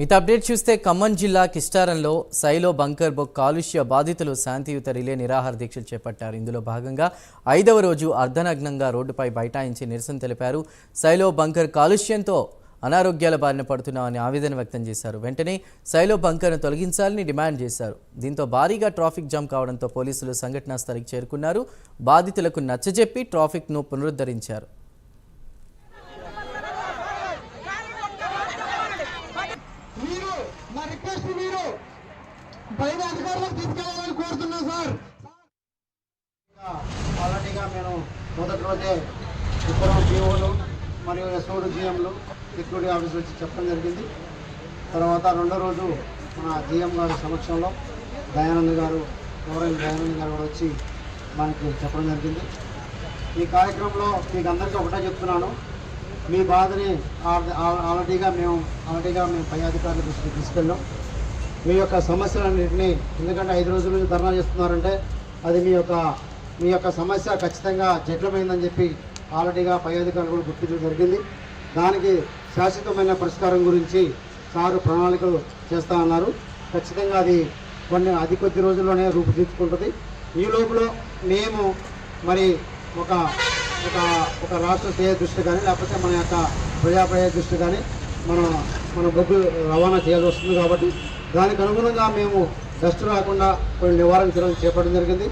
ఇత అప్డేట్ చూస్తే ఖమ్మం జిల్లా కిస్టారంలో సైలో బంకర్ కాలుష్య బాధితులు శాంతియుత రిలే నిరాహార దీక్షలు చేపట్టారు. ఇందులో భాగంగా 5వ రోజు అర్ధనగ్నంగా రోడ్డుపై బైఠాయించి నిరసన తెలిపారు. సైలో బంకర్ కాలుష్యంతో అనారోగ్యాల బారిన పడుతున్నామని ఆవేదన వ్యక్తం చేశారు. వెంటనే సైలో బంకర్ను తొలగించాలని డిమాండ్ చేశారు. దీంతో భారీగా ట్రాఫిక్ జామ్ కావడంతో పోలీసులు సంఘటనా స్థలికి చేరుకున్నారు. బాధితులకు నచ్చజెప్పి ట్రాఫిక్ను పునరుద్ధరించారు. ఆల్రెడీగా మేము మొదటి రోజే ఇద్దరు జీఓలు మరియు ఎస్ఓలు జీఎంలు సెక్యూరిటీ ఆఫీస్ వచ్చి చెప్పడం జరిగింది. తర్వాత రెండో రోజు మన జీఎం గారి సమక్షంలో దయానంద్ గారు కూడా వచ్చి మనకి చెప్పడం జరిగింది. ఈ కార్యక్రమంలో మీకు అందరికీ ఒకటే చెప్తున్నాను, మీ బాధని ఆల్రెడీగా మేము పై అధికారుల దృష్టికి తీసుకెళ్ళాం. మీ యొక్క సమస్యలన్నింటినీ, ఎందుకంటే 5 రోజుల నుంచి ధర్నా చేస్తున్నారంటే అది మీ యొక్క సమస్య ఖచ్చితంగా జటిలమైందని చెప్పి ఆల్రెడీగా పై అధికారులు కూడా గుర్తించడం జరిగింది. దానికి శాశ్వతమైన పరిష్కారం గురించి సారు ప్రణాళికలు చేస్తా ఉన్నారు. ఖచ్చితంగా అది కొద్ది రోజుల్లోనే రూపుదిద్దుకుంటుంది. ఈ లోపల మేము మరి ఒక రాష్ట్ర స్థాయి దృష్టి కానీ లేకపోతే మన యొక్క ప్రజాప్రయ దృష్టి కానీ మన బొగ్గు రవాణా చేయాల్సి వస్తుంది. కాబట్టి దానికి అనుగుణంగా మేము డస్ట్ రాకుండా కొన్ని నివారణ చర్యలు చేపట్టడం జరిగింది.